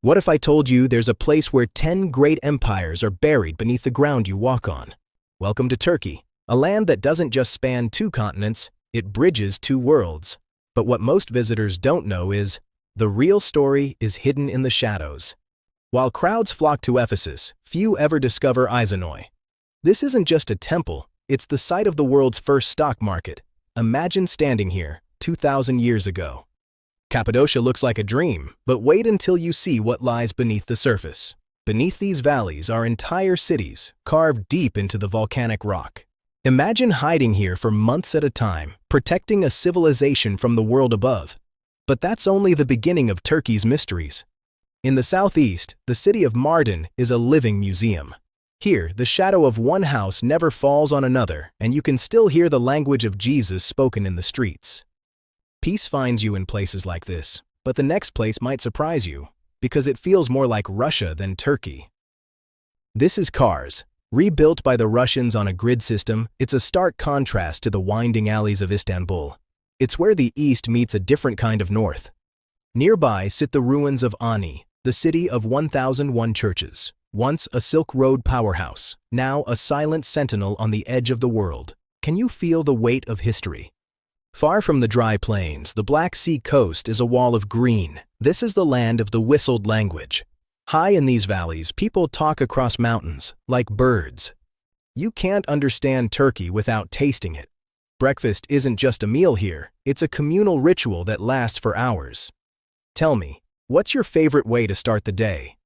What if I told you there's a place where 10 great empires are buried beneath the ground you walk on? Welcome to Turkey, a land that doesn't just span 2 continents, it bridges 2 worlds. But what most visitors don't know is, the real story is hidden in the shadows. While crowds flock to Ephesus, few ever discover Aizanoi. This isn't just a temple, it's the site of the world's first stock market. Imagine standing here, 2,000 years ago. Cappadocia looks like a dream, but wait until you see what lies beneath the surface. Beneath these valleys are entire cities, carved deep into the volcanic rock. Imagine hiding here for months at a time, protecting a civilization from the world above. But that's only the beginning of Turkey's mysteries. In the southeast, the city of Mardin is a living museum. Here, the shadow of one house never falls on another, and you can still hear the language of Jesus spoken in the streets. Peace finds you in places like this, but the next place might surprise you, because it feels more like Russia than Turkey. This is Kars. Rebuilt by the Russians on a grid system, it's a stark contrast to the winding alleys of Istanbul. It's where the east meets a different kind of north. Nearby sit the ruins of Ani, the city of 1,001 churches, once a Silk Road powerhouse, now a silent sentinel on the edge of the world. Can you feel the weight of history? Far from the dry plains, the Black Sea coast is a wall of green. This is the land of the whistled language. High in these valleys, people talk across mountains, like birds. You can't understand Turkey without tasting it. Breakfast isn't just a meal here, it's a communal ritual that lasts for hours. Tell me, what's your favorite way to start the day?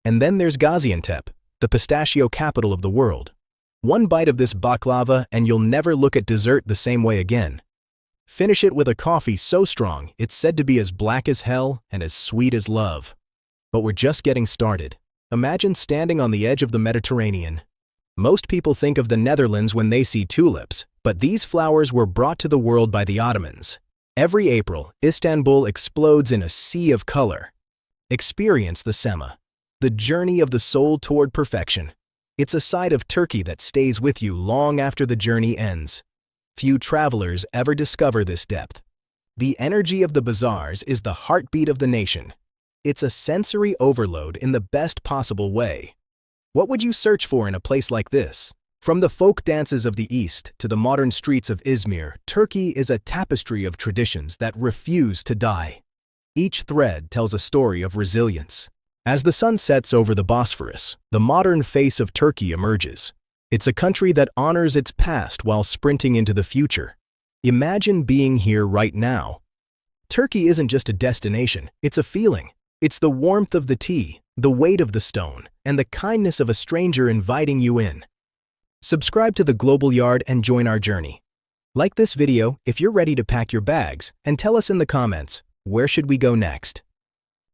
And then there's Gaziantep, the pistachio capital of the world. One bite of this baklava and you'll never look at dessert the same way again. Finish it with a coffee so strong it's said to be as black as hell and as sweet as love. But we're just getting started. Imagine standing on the edge of the Mediterranean. Most people think of the Netherlands when they see tulips, but these flowers were brought to the world by the Ottomans. Every April, Istanbul explodes in a sea of color. Experience the Sema, the journey of the soul toward perfection. It's a side of Turkey that stays with you long after the journey ends. Few travelers ever discover this depth. The energy of the bazaars is the heartbeat of the nation. It's a sensory overload in the best possible way. What would you search for in a place like this? From the folk dances of the East to the modern streets of Izmir, Turkey is a tapestry of traditions that refuse to die. Each thread tells a story of resilience. As the sun sets over the Bosphorus, the modern face of Turkey emerges. It's a country that honors its past while sprinting into the future. Imagine being here right now. Turkey isn't just a destination, it's a feeling. It's the warmth of the tea, the weight of the stone, and the kindness of a stranger inviting you in. Subscribe to the Global Yard and join our journey. Like this video if you're ready to pack your bags, and tell us in the comments, where should we go next?